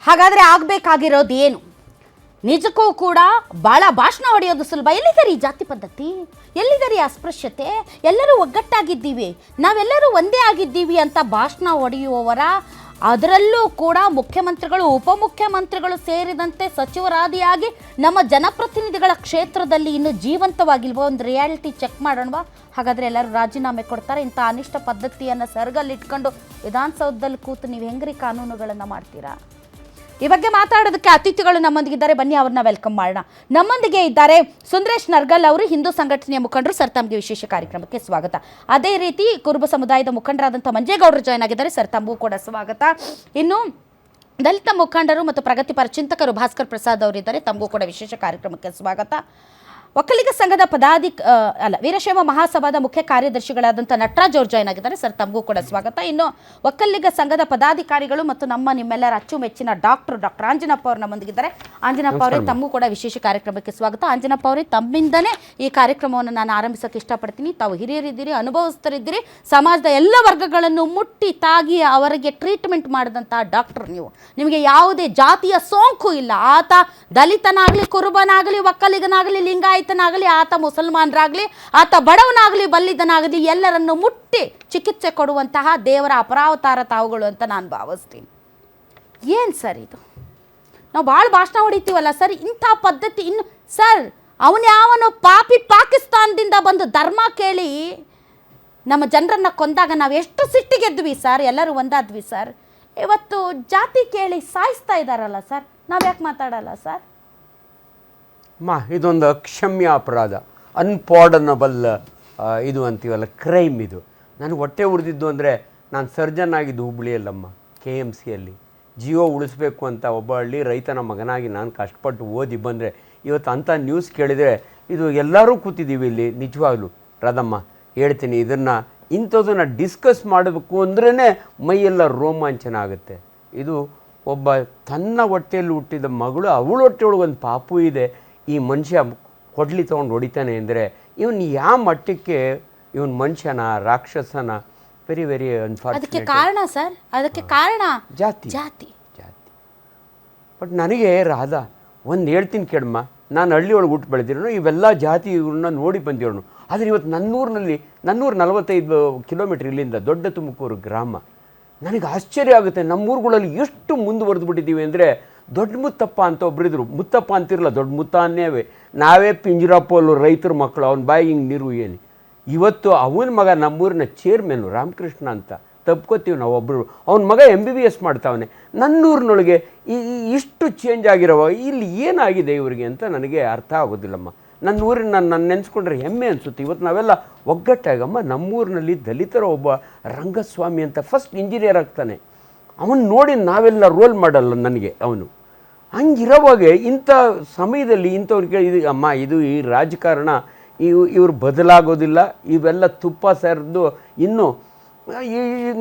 ಹಾಗಾದರೆ ಆಗಬೇಕಾಗಿರೋದು ಏನು? ನಿಜಕ್ಕೂ ಕೂಡ ಭಾಳ ಭಾಷಣ ಹೊಡೆಯೋದು ಸುಲಭ. ಎಲ್ಲಿದ್ದಾರೆ ಈ ಜಾತಿ ಪದ್ಧತಿ? ಎಲ್ಲಿದ್ದಾರೆ ಅಸ್ಪೃಶ್ಯತೆ? ಎಲ್ಲರೂ ಒಗ್ಗಟ್ಟಾಗಿದ್ದೀವಿ, ನಾವೆಲ್ಲರೂ ಒಂದೇ ಆಗಿದ್ದೀವಿ ಅಂತ ಭಾಷಣ ಹೊಡೆಯುವವರ, ಅದರಲ್ಲೂ ಕೂಡ ಮುಖ್ಯಮಂತ್ರಿಗಳು ಉಪಮುಖ್ಯಮಂತ್ರಿಗಳು ಸೇರಿದಂತೆ ಸಚಿವರಾದಿಯಾಗಿ ನಮ್ಮ ಜನಪ್ರತಿನಿಧಿಗಳ ಕ್ಷೇತ್ರದಲ್ಲಿ ಇನ್ನೂ ಜೀವಂತವಾಗಿಲ್ವೋ? ಒಂದು ರಿಯಾಲಿಟಿ ಚೆಕ್ ಮಾಡೋಣವಾ? ಹಾಗಾದರೆ ಎಲ್ಲರೂ ರಾಜೀನಾಮೆ ಕೊಡ್ತಾರೆ? ಇಂಥ ಅನಿಷ್ಟ ಪದ್ಧತಿಯನ್ನು ಸರಗಲ್ಲಿಟ್ಕೊಂಡು ವಿಧಾನಸೌಧದಲ್ಲಿ ಕೂತು ನೀವು ಹೆಂಗ್ರಿ ಕಾನೂನುಗಳನ್ನು ಮಾಡ್ತೀರಾ? ಈ ಬಗ್ಗೆ ಮಾತಾಡೋದಕ್ಕೆ ಅತಿಥಿಗಳು ನಮ್ಮೊಂದಿಗಿದ್ದಾರೆ, ಬನ್ನಿ ಅವ್ರನ್ನ ವೆಲ್ಕಮ್ ಮಾಡೋಣ. ನಮ್ಮೊಂದಿಗೆ ಇದ್ದಾರೆ ಸುಂದರೇಶ್ ನರ್ಗಲ್ ಅವರು, ಹಿಂದೂ ಸಂಘಟನೆಯ ಮುಖಂಡರು. ಸರ್, ತಮಗೆ ವಿಶೇಷ ಕಾರ್ಯಕ್ರಮಕ್ಕೆ ಸ್ವಾಗತ. ಅದೇ ರೀತಿ ಕುರುಬ ಸಮುದಾಯದ ಮುಖಂಡರಾದಂಥ ಮಂಜೇಗೌಡರು ಜಾಯ್ನ್ ಆಗಿದ್ದಾರೆ. ಸರ್, ತಮಗೂ ಕೂಡ ಸ್ವಾಗತ. ಇನ್ನು ದಲಿತ ಮುಖಂಡರು ಮತ್ತು ಪ್ರಗತಿಪರ ಚಿಂತಕರು ಭಾಸ್ಕರ್ ಪ್ರಸಾದ್ ಅವರಿದ್ದಾರೆ, ತಮಗೂ ಕೂಡ ವಿಶೇಷ ಕಾರ್ಯಕ್ರಮಕ್ಕೆ ಸ್ವಾಗತ. ಒಕ್ಕಲಿಗ ಸಂಘದ ವೀರಶೈವ ಮಹಾಸಭಾದ ಮುಖ್ಯ ಕಾರ್ಯದರ್ಶಿಗಳಾದಂಥ ನಟರಾಜ್ ಅವರು ಜಾಯ್ನ್ ಆಗಿದ್ದಾರೆ. ಸರ್, ತಮಗೂ ಕೂಡ ಸ್ವಾಗತ. ಇನ್ನು ಒಕ್ಕಲಿಗ ಸಂಘದ ಪದಾಧಿಕಾರಿಗಳು ಮತ್ತು ನಿಮ್ಮೆಲ್ಲರ ಅಚ್ಚುಮೆಚ್ಚಿನ ಡಾಕ್ಟರ್ ಆಂಜನಪ್ಪ ಅವರು ನಮ್ಮೊಂದಿಗಿದ್ದಾರೆ. ಆಂಜನಪ್ಪ ಅವರೇ, ತಮಗೂ ಕೂಡ ವಿಶೇಷ ಕಾರ್ಯಕ್ರಮಕ್ಕೆ ಸ್ವಾಗತ. ಆಂಜನಪ್ಪ ಅವರೇ, ತಮ್ಮಿಂದನೇ ಈ ಕಾರ್ಯಕ್ರಮವನ್ನು ನಾನು ಆರಂಭಿಸೋಕೆ ಇಷ್ಟಪಡ್ತೀನಿ. ತಾವು ಹಿರಿಯರಿದ್ದೀರಿ, ಅನುಭವಸ್ಥರಿದ್ದೀರಿ, ಸಮಾಜದ ಎಲ್ಲ ವರ್ಗಗಳನ್ನು ಮುಟ್ಟಿ ತಾಗಿ ಅವರಿಗೆ ಟ್ರೀಟ್ಮೆಂಟ್ ಮಾಡಿದಂಥ ಡಾಕ್ಟರ್ ನೀವು. ನಿಮಗೆ ಯಾವುದೇ ಜಾತಿಯ ಸೋಂಕು ಇಲ್ಲ. ಆತ ದಲಿತನಾಗಲಿ, ಕುರುಬನಾಗಲಿ, ಒಕ್ಕಲಿಗನಾಗಲಿ, ಲಿಂಗಾಯತನಾಗಲಿ, ಆತ ಮುಸಲ್ಮಾನರಾಗಲಿ, ಆತ ಬಡವನಾಗಲಿ, ಬಲ್ಲಿದನಾಗಲಿ, ಎಲ್ಲರನ್ನು ಮುಟ್ಟಿ ಚಿಕಿತ್ಸೆ ಕೊಡುವಂತಹ ದೇವರ ಅಪರಾವತಾರ ತಾವುಗಳು ಅಂತ ನಾನು ಭಾವಿಸ್ತೀನಿ. ಏನು ಸರ್ ಇದು? ನಾವು ಭಾಳ ಭಾಷಣ ಹೊಡಿತೀವಲ್ಲ ಸರ್, ಇಂಥ ಪದ್ಧತಿ ಇನ್ನು ಸರ್, ಅವನ್ಯಾವನು ಪಾಪಿ ಪಾಕಿಸ್ತಾನದಿಂದ ಬಂದು ಧರ್ಮ ಕೇಳಿ ನಮ್ಮ ಜನರನ್ನು ಕೊಂದಾಗ ನಾವು ಎಷ್ಟು ಸಿಟ್ಟಿಗೆದ್ವಿ ಸರ್, ಎಲ್ಲರೂ ಒಂದಾದ್ವಿ ಸರ್. ಇವತ್ತು ಜಾತಿ ಕೇಳಿ ಸಾಯಿಸ್ತಾ ಇದ್ದಾರಲ್ಲ ಸರ್, ನಾವು ಯಾಕೆ ಮಾತಾಡಲ್ಲ ಸರ್? ಇದೊಂದು ಅಕ್ಷಮ್ಯ ಅಪರಾಧ, ಅನ್ಪಾರ್ಡನಬಲ್ ಇದು ಅಂತೀವಲ್ಲ, ಕ್ರೈಮ್ ಇದು. ನನಗೆ ಹೊಟ್ಟೆ ಉರಿದಿದ್ದು ಅಂದರೆ, ನಾನು ಸರ್ಜನ್ ಆಗಿದ್ದು ಹುಬ್ಬಳ್ಳಿಯಲ್ಲಮ್ಮ, KMCಯಲ್ಲಿ ಜೀವ ಉಳಿಸ್ಬೇಕು ಅಂತ ಒಬ್ಬ ಹಳ್ಳಿ ರೈತನ ಮಗನಾಗಿ ನಾನು ಕಷ್ಟಪಟ್ಟು ಓದಿ ಬಂದರೆ ಇವತ್ತು ಅಂಥ ನ್ಯೂಸ್ ಕೇಳಿದರೆ ಇದು ಎಲ್ಲರೂ ಕೂತಿದ್ದೀವಿ ಇಲ್ಲಿ. ನಿಜವಾಗ್ಲೂ ರಾಧಮ್ಮ ಹೇಳ್ತೀನಿ, ಇಂಥದನ್ನು ಡಿಸ್ಕಸ್ ಮಾಡಬೇಕು ಅಂದ್ರೇ ಮೈಯೆಲ್ಲ ರೋಮಾಂಚನ ಆಗುತ್ತೆ. ಇದು ಒಬ್ಬ ತನ್ನ ಹೊಟ್ಟೆಯಲ್ಲಿ ಹುಟ್ಟಿದ ಮಗಳು, ಅವಳ ಹೊಟ್ಟೆಯೊಳಗೆ ಒಂದು ಪಾಪು ಇದೆ, ಈ ಮನುಷ್ಯ ಕೊಡ್ಲಿ ತೊಗೊಂಡು ಹೊಡಿತಾನೆ ಅಂದರೆ ಇವನು ಯಾವ ಮಟ್ಟಕ್ಕೆ ಇವನು ಮನುಷ್ಯನ, ರಾಕ್ಷಸನ? Very very unfortunate. ಅದಕ್ಕೆ ಕಾರಣ ಸರ್, ಅದಕ್ಕೆ ಕಾರಣ ಜಾತಿ. ಜಾತಿ ಜಾತಿ ಬಟ್ ನನಗೆ ರಾಧಾ ಒಂದು ಹೇಳ್ತೀನಿ ಕೇಳಮ್ಮ, ನಾನು ಹಳ್ಳಿಯೊಳಗೆ ಹುಟ್ಟು ಬೆಳೆದಿರೋನು, ಇವೆಲ್ಲ ಜಾತಿ ಇವ್ರನ್ನ ನೋಡಿ ಬಂದಿರೋನು. ಆದರೆ ಇವತ್ತು ನನ್ನೂರಿನಲ್ಲಿ 45 ಕಿಲೋಮೀಟ್ರ್ ಇಲ್ಲಿಂದ ದೊಡ್ಡ ತುಮಕೂರು ಗ್ರಾಮ. ನನಗೆ ಆಶ್ಚರ್ಯ ಆಗುತ್ತೆ, ನಮ್ಮೂರುಗಳಲ್ಲಿ ಎಷ್ಟು ಮುಂದುವರೆದು ಬಿಟ್ಟಿದ್ದೀವಿ ಅಂದರೆ, ದೊಡ್ಡ ಮುತ್ತಪ್ಪ ಅಂತ ಒಬ್ಬರಿದ್ರು, ಮುತ್ತಪ್ಪ ಅಂತಿರಲ್ಲ, ದೊಡ್ಡ ಮುತ್ತ ಅನ್ನೇವೆ, ನಾವೇ ಪಿಂಜರಾಪೋಲು ರೈತರ ಮಕ್ಕಳು, ಅವನ ಬಾಯಿಗೆ ಹಿಂಗೆ ನೀರು ಏನು. ಇವತ್ತು ಅವನ ಮಗ ನಮ್ಮೂರಿನ ಚೇರ್ಮನ್ನು ರಾಮಕೃಷ್ಣ ಅಂತ ತಪ್ಕೋತೀವಿ ನಾವು ಒಬ್ಬರು, ಅವನ ಮಗ MBBS ಮಾಡ್ತಾವನೆ. ನನ್ನೂರಿನೊಳಗೆ ಇಷ್ಟು ಚೇಂಜ್ ಆಗಿರೋವ, ಇಲ್ಲಿ ಏನಾಗಿದೆ ಇವರಿಗೆ ಅಂತ ನನಗೆ ಅರ್ಥ ಆಗೋದಿಲ್ಲಮ್ಮ. ನನ್ನ ಊರಿನ ನಾನು ನೆನೆಸ್ಕೊಂಡ್ರೆ ಹೆಮ್ಮೆ ಅನಿಸುತ್ತೆ. ಇವತ್ತು ನಾವೆಲ್ಲ ಒಗ್ಗಟ್ಟಾಗಮ್ಮ. ನಮ್ಮೂರಿನಲ್ಲಿ ದಲಿತರ ಒಬ್ಬ ರಂಗಸ್ವಾಮಿ ಅಂತ ಫಸ್ಟ್ ಇಂಜಿನಿಯರ್ ಆಗ್ತಾನೆ, ಅವನು ನೋಡಿ ನಾವೆಲ್ಲ ರೋಲ್ ಮಾಡಲ್ಲ ನನಗೆ ಅವನು. ಹಂಗಿರೋವಾಗ ಇಂಥ ಸಮಯದಲ್ಲಿ ಇಂಥವ್ರಿಗೆ ಇದು ಅಮ್ಮ, ಇದು ಈ ರಾಜಕಾರಣ ಇವ್ರು ಬದಲಾಗೋದಿಲ್ಲ. ಇವೆಲ್ಲ ತುಪ್ಪ ಸೇರಿದ್ದು ಇನ್ನೂ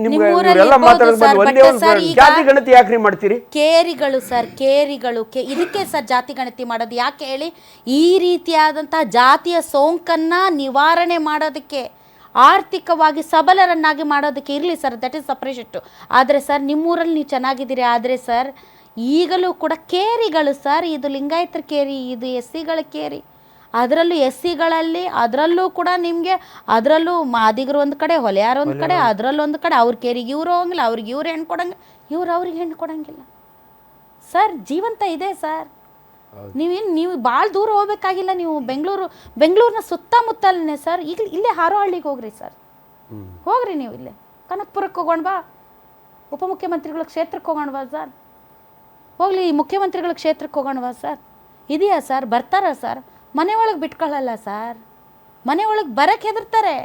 ನಿಮ್ಗೆಲ್ಲ ಮಾತಾಡೋದು ಒಂದೇ ಒಂದು ಜಾತಿ ಗಣತಿ ಯಾಕ್ರಿ ಮಾಡ್ತೀರಿ? ಕೇರಿಗಳು ಸರ್, ಕೇರಿಗಳು ಇದಕ್ಕೆ ಸರ್ ಜಾತಿ ಗಣತಿ ಮಾಡೋದು ಯಾಕೆ ಹೇಳಿ? ಈ ರೀತಿಯಾದಂಥ ಜಾತಿಯ ಸೋಂಕನ್ನು ನಿವಾರಣೆ ಮಾಡೋದಕ್ಕೆ, ಆರ್ಥಿಕವಾಗಿ ಸಬಲರನ್ನಾಗಿ ಮಾಡೋದಕ್ಕೆ ಇರಲಿ ಸರ್, ದಟ್ ಈಸ್ ಸಪ್ರೇಷಟ್ಟು. ಆದರೆ ಸರ್, ನಿಮ್ಮೂರಲ್ಲಿ ನೀವು ಚೆನ್ನಾಗಿದ್ದೀರಿ, ಆದರೆ ಸರ್ ಈಗಲೂ ಕೂಡ ಕೇರಿಗಳು ಸರ್, ಇದು ಲಿಂಗಾಯತರ ಕೇರಿ, ಇದು SCಗಳ ಕೇರಿ, ಅದರಲ್ಲೂ SCಗಳಲ್ಲಿ ಅದರಲ್ಲೂ ಕೂಡ ನಿಮಗೆ, ಅದರಲ್ಲೂ ಮಾದಿಗರು ಒಂದು ಕಡೆ, ಹೊಲೆಯಾರು ಒಂದು ಕಡೆ, ಅದರಲ್ಲೂ ಒಂದು ಕಡೆ, ಅವ್ರ ಕೇರಿಗೆ ಇವ್ರು ಹೋಗಂಗಿಲ್ಲ, ಅವ್ರಿಗೆ ಇವ್ರು ಹೆಣ್ಣು ಕೊಡಂಗಿಲ್ಲ, ಇವ್ರು ಅವ್ರಿಗೆ ಹೆಣ್ಣು ಕೊಡಂಗಿಲ್ಲ ಸರ್. ಜೀವಂತ ಇದೆ ಸರ್. ನೀವು ಭಾಳ ದೂರ ಹೋಗ್ಬೇಕಾಗಿಲ್ಲ. ನೀವು ಬೆಂಗಳೂರಿನ ಸುತ್ತಮುತ್ತಲೇ ಸರ್, ಈಗ ಇಲ್ಲೇ ಹಾರೋಹಳ್ಳಿಗೆ ಹೋಗ್ರಿ ಸರ್, ಹೋಗ್ರಿ ನೀವು ಇಲ್ಲೇ ಕನಕಪುರಕ್ಕೆ ಹೋಗೋಣ ಬಾ, ಉಪಮುಖ್ಯಮಂತ್ರಿಗಳ ಕ್ಷೇತ್ರಕ್ಕೆ ಹೋಗೋಣ ಬಾ ಸರ್, ಹೋಗ್ಲಿ ಮುಖ್ಯಮಂತ್ರಿಗಳ ಕ್ಷೇತ್ರಕ್ಕೆ ಹೋಗೋಣ ಬಾ ಸರ್. ಇದೆಯಾ ಸರ್? ಬರ್ತಾರ ಸರ್? ಮನೆ ಒಳಗೆ ಬಿಟ್ಕೊಳ್ಳಲ್ಲ ಸರ್, ಮನೆ ಒಳಗೆ ಬರಕ್ಕೆ ಹೆದರ್ತಾರೆ.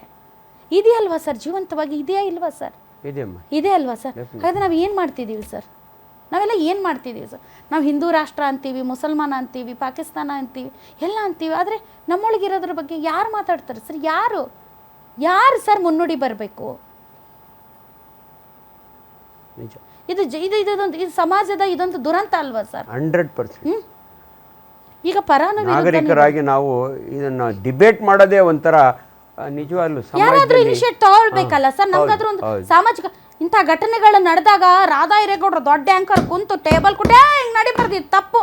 ಇದೆಯಲ್ವಾ ಸರ್? ಜೀವಂತವಾಗಿ ಇದೆಯಾ ಇಲ್ವಾ ಸರ್? ಇದೆ ಅಲ್ವಾ ಸರ್? ಹಾಗಾದ್ರೆ ನಾವು ಏನು ಮಾಡ್ತಿದ್ದೀವಿ ಸರ್? ನಾವೆಲ್ಲ ಏನು ಮಾಡ್ತಿದ್ದೀವಿ ಸರ್? ನಾವು ಹಿಂದೂ ರಾಷ್ಟ್ರ ಅಂತೀವಿ, ಮುಸಲ್ಮಾನ ಅಂತೀವಿ, ಪಾಕಿಸ್ತಾನ ಅಂತೀವಿ, ಎಲ್ಲ ಅಂತೀವಿ, ಆದರೆ ನಮ್ಮೊಳಗಿರೋದ್ರ ಬಗ್ಗೆ ಯಾರು ಮಾತಾಡ್ತಾರೆ ಸರ್? ಯಾರು ಸರ್ ಮುನ್ನುಡಿ ಬರಬೇಕು? ಇದು ಸಮಾಜದ ಇದೊಂದು ದುರಂತ ಅಲ್ವಾ ಸರ್? 100%. ಈಗ ನಾಗರಿಕರಾಗಿ ನಾವು ಇದನ್ನು ಡಿಬೇಟ್ ಮಾಡೋದೇ ಒಂಥರ ನಿಜವಾಗ್ಲೂ ಯಾರಾದ್ರೂ ಇನಿಷಿಯೇಟ್ ತಗೊಳ್ಬೇಕಲ್ಲ ಸರ್. ನಮ್ಗಾದ್ರೂ ಒಂದು ಸಾಮಾಜಿಕ ಇಂಥ ಘಟನೆಗಳು ನಡೆದಾಗ ರಾಧಾ ಹಿರೇಗೌಡರು ದೊಡ್ಡ ಆ್ಯಂಕರ್ ಕುಂತು ಟೇಬಲ್ ಕುಟೇ ಹಿಂಗೆ ನಡಿಬಾರ್ದು ತಪ್ಪು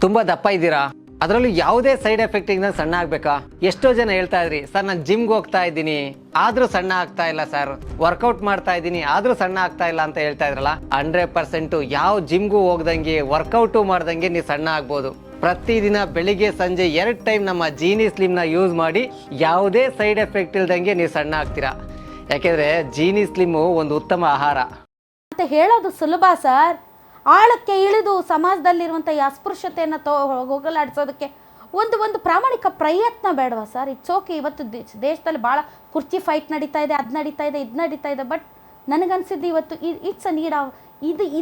ತುಂಬ ದಪ್ಪ ಇದ್ದೀರಾ, ಅದರಲ್ಲೂ ಯಾವುದೇ ಸೈಡ್ ಎಫೆಕ್ಟ್ ಇಂದ ಸಣ್ಣ ಆಗ್ಬೇಕಾ? ಎಷ್ಟೋ ಜನ ಹೇಳ್ತಾ ಇದ್ರಿ ಸರ್ ನಾನು ಜಿಮ್ಗೆ ಹೋಗ್ತಾ ಇದ್ದೀನಿ ಆದ್ರೂ ಸಣ್ಣ ಆಗ್ತಾ ಇಲ್ಲ ಸರ್, ವರ್ಕೌಟ್ ಮಾಡ್ತಾ ಇದ್ದೀನಿ ಆದ್ರೂ ಸಣ್ಣ ಆಗ್ತಾ ಇಲ್ಲ ಅಂತ ಹೇಳ್ತಾ ಇದ್ರಲ್ಲ. 100% ಯಾವ ಜಿಮ್ಗೂ ಹೋಗ್ದಂಗೆ ವರ್ಕೌಟು ಮಾಡ್ದಂಗೆ ನೀವು ಸಣ್ಣ ಆಗ್ಬೋದು. ಪ್ರತಿದಿನ ಬೆಳಿಗ್ಗೆ ಸಂಜೆ 2 ಟೈಮ್ ನಮ್ಮ ಜೀನಿ ಸ್ಲಿಮ್ನ ಯೂಸ್ ಮಾಡಿ ಯಾವುದೇ ಸೈಡ್ ಎಫೆಕ್ಟ್ ಇಲ್ದಂಗೆ ನೀವು ಸಣ್ಣ ಆಗ್ತೀರಾ. ಯಾಕೆಂದ್ರೆ ಜೀನಿ ಸ್ಲಿಮ್ಮು ಒಂದು ಉತ್ತಮ ಆಹಾರ ಅಂತ ಹೇಳೋದು ಸುಲಭ ಸರ್. ಆಳಕ್ಕೆ ಇಳಿದು ಸಮಾಜದಲ್ಲಿರುವಂಥ ಈ ಅಸ್ಪೃಶ್ಯತೆಯನ್ನು ಹೋಗಲಾಡಿಸೋದಕ್ಕೆ ಒಂದು ಪ್ರಾಮಾಣಿಕ ಪ್ರಯತ್ನ ಬೇಡವಾ ಸರ್? It's okay. ಇವತ್ತು ದೇಶದಲ್ಲಿ ಭಾಳ ಕುರ್ಚಿ ಫೈಟ್ ನಡೀತಾ ಇದೆ, ಅದು ನಡೀತಾ ಇದೆ, ಇದು ನಡೀತಾ ಇದೆ. ಬಟ್ ನನಗನ್ಸಿದ್ದು ಇವತ್ತು ಇಟ್ಸ್ ಅ ನೀಡ್ ಆಫ್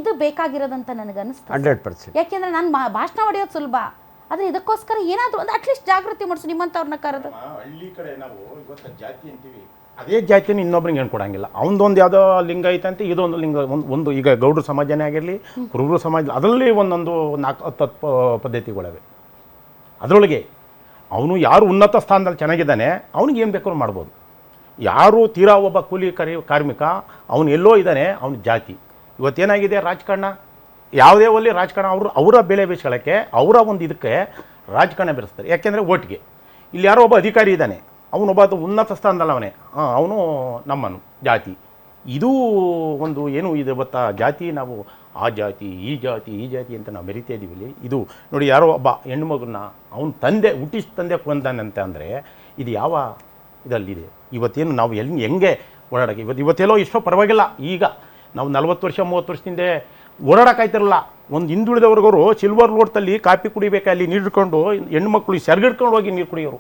ಇದು ಬೇಕಾಗಿರೋದಂತ ನನಗನ್ನಿಸ್ತು 100%. ಯಾಕೆಂದರೆ ನಾನು ಭಾಷಣ ಹೊಡೆಯೋದು ಸುಲಭ, ಆದರೆ ಇದಕ್ಕೋಸ್ಕರ ಏನಾದರೂ ಒಂದು ಅಟ್ಲೀಸ್ಟ್ ಜಾಗೃತಿ ಮಾಡಿಸು ನಿಮ್ಮಂಥವ್ರನ್ನ ಕರೆದು. ಹಳ್ಳಿ ಕಡೆ ನಾವು ಇವತ್ತು ಜಾತಿ ಅಂತೀವಿ, ಅದೇ ಜಾತಿಯನ್ನು ಇನ್ನೊಬ್ರಿಗೆ ಹೇಳ್ಕೊಡಂಗಿಲ್ಲ. ಅವನದೊಂದು ಯಾವುದೋ ಲಿಂಗ ಐತಂತೆ, ಇದೊಂದು ಲಿಂಗ ಒಂದು ಈಗ ಗೌಡ್ರ ಸಮಾಜನೇ ಆಗಿರಲಿ, ಕುರುಬರು ಸಮಾಜ, ಅದರಲ್ಲಿ ಒಂದೊಂದು 4-10 ಪದ್ಧತಿಗಳಿವೆ. ಅದರೊಳಗೆ ಅವನು ಯಾರು ಉನ್ನತ ಸ್ಥಾನದಲ್ಲಿ ಚೆನ್ನಾಗಿದ್ದಾನೆ ಅವ್ನಿಗೆ ಏನು ಬೇಕಾದ್ರೂ ಮಾಡ್ಬೋದು. ಯಾರು ತೀರಾ ಒಬ್ಬ ಕೂಲಿ ಕಾರ್ಮಿಕ ಅವನು ಎಲ್ಲೋ ಇದ್ದಾನೆ, ಅವನ ಜಾತಿ. ಇವತ್ತೇನಾಗಿದೆ ರಾಜಕಾರಣ, ಯಾವುದೇ ಒಲ್ಲಿ ರಾಜಕಾರಣ ಅವರ ಬೆಲೆ ಬೇಯಿಸ್ಕೊಳ್ಳೋಕ್ಕೆ ಅವರ ಒಂದು ಇದಕ್ಕೆ ರಾಜಕಾರಣ ಬೆರೆಸ್ತಾರೆ. ಯಾಕೆಂದರೆ ಓಟ್ಗೆ ಇಲ್ಲಿ ಯಾರೋ ಒಬ್ಬ ಅಧಿಕಾರಿ ಇದ್ದಾನೆ, ಅವನೊಬ್ಬ ಉನ್ನತ ಸ್ಥಾನದಲ್ಲ ಅವನೇ, ಅವನು ನಮ್ಮನು ಜಾತಿ. ಇದು ಒಂದು ಏನು ಇದೆ ಗೊತ್ತಾ, ಜಾತಿ ನಾವು ಆ ಜಾತಿ ಈ ಜಾತಿ ಅಂತ ನಾವು ಮೆರಿತಾ ಇದ್ದೀವಿ ಇಲ್ಲಿ. ಇದು ನೋಡಿ, ಯಾರೋ ಒಬ್ಬ ಹೆಣ್ಣು ಮಗುನ ಅವನ ತಂದೆ ಹುಟ್ಟಿಸ್ ತಂದೆ ಕೊಂದಾನಂತೆ ಅಂದರೆ ಇದು ಯಾವ ಇದರಲ್ಲಿದೆ? ಇವತ್ತೇನು ನಾವು ಹೆಂಗೆ ಓಡಾಡೋಕ್ಕೆ ಇವತ್ತೆಲ್ಲೋ ಇಷ್ಟೋ ಪರವಾಗಿಲ್ಲ. ಈಗ ನಾವು 40 ವರ್ಷ 30 ವರ್ಷದಿಂದ ಓಡಾಡೋಕ್ಕಾಯ್ತಿರಲ್ಲ. ಒಂದು ಹಿಂದುಳಿದವ್ರಿಗವರು ಸಿಲ್ವರ್ ಲೋಟದಲ್ಲಿ ಕಾಫಿ ಕುಡಿಬೇಕು, ಅಲ್ಲಿ ನೀರು ಹಿಡ್ಕೊಂಡು ಹೆಣ್ಮಕ್ಳು ಸೆರಗಿಡ್ಕೊಂಡು ಹೋಗಿ ನೀರು ಕುಡಿಯೋರು.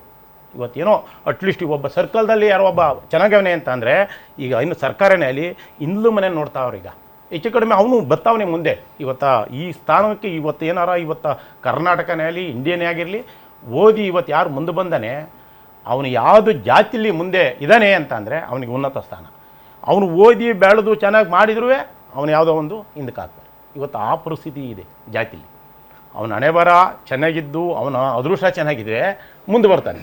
ಇವತ್ತೇನೋ ಅಟ್ಲೀಸ್ಟ್ ಒಬ್ಬ ಸರ್ಕಲ್ದಲ್ಲಿ ಯಾರೋ ಒಬ್ಬ ಚೆನ್ನಾಗವನೆ ಅಂತ ಅಂದರೆ ಈಗ ಇನ್ನು ಸರ್ಕಾರನೇ ಅಲ್ಲಿ ಹಿಂದ್ಲು ಮನೆ ನೋಡ್ತಾವ್ರೀಗ ಹೆಚ್ಚು ಕಡಿಮೆ ಅವನು ಬರ್ತಾವನೆ ಮುಂದೆ. ಈ ಸ್ಥಾನಕ್ಕೆ ಏನಾರ ಕರ್ನಾಟಕನೇ ಆಗಲಿ ಇಂಡಿಯನೇ ಆಗಿರಲಿ ಓದಿ ಯಾರು ಮುಂದೆ ಬಂದಾನೆ ಅವನು ಯಾವುದು ಜಾತಿಲಿ ಮುಂದೆ ಇದ್ದಾನೆ ಅಂತ ಅಂದರೆ ಅವನಿಗೆ ಉನ್ನತ ಸ್ಥಾನ. ಅವನು ಓದಿ ಬೆಳೆದು ಚೆನ್ನಾಗಿ ಮಾಡಿದ್ರೂ ಅವನು ಯಾವುದೋ ಒಂದು ಹಿಂದಕ್ಕೆ ಹಾಕ್ತಾರೆ. ಆ ಪರಿಸ್ಥಿತಿ ಇದೆ ಜಾತಿಲಿ. ಅವನ ಹಣೆ ಬರ ಚೆನ್ನಾಗಿದ್ದು ಅವನ ಅದೃಷ್ಟ ಚೆನ್ನಾಗಿದ್ದರೆ ಮುಂದೆ ಬರ್ತಾನೆ.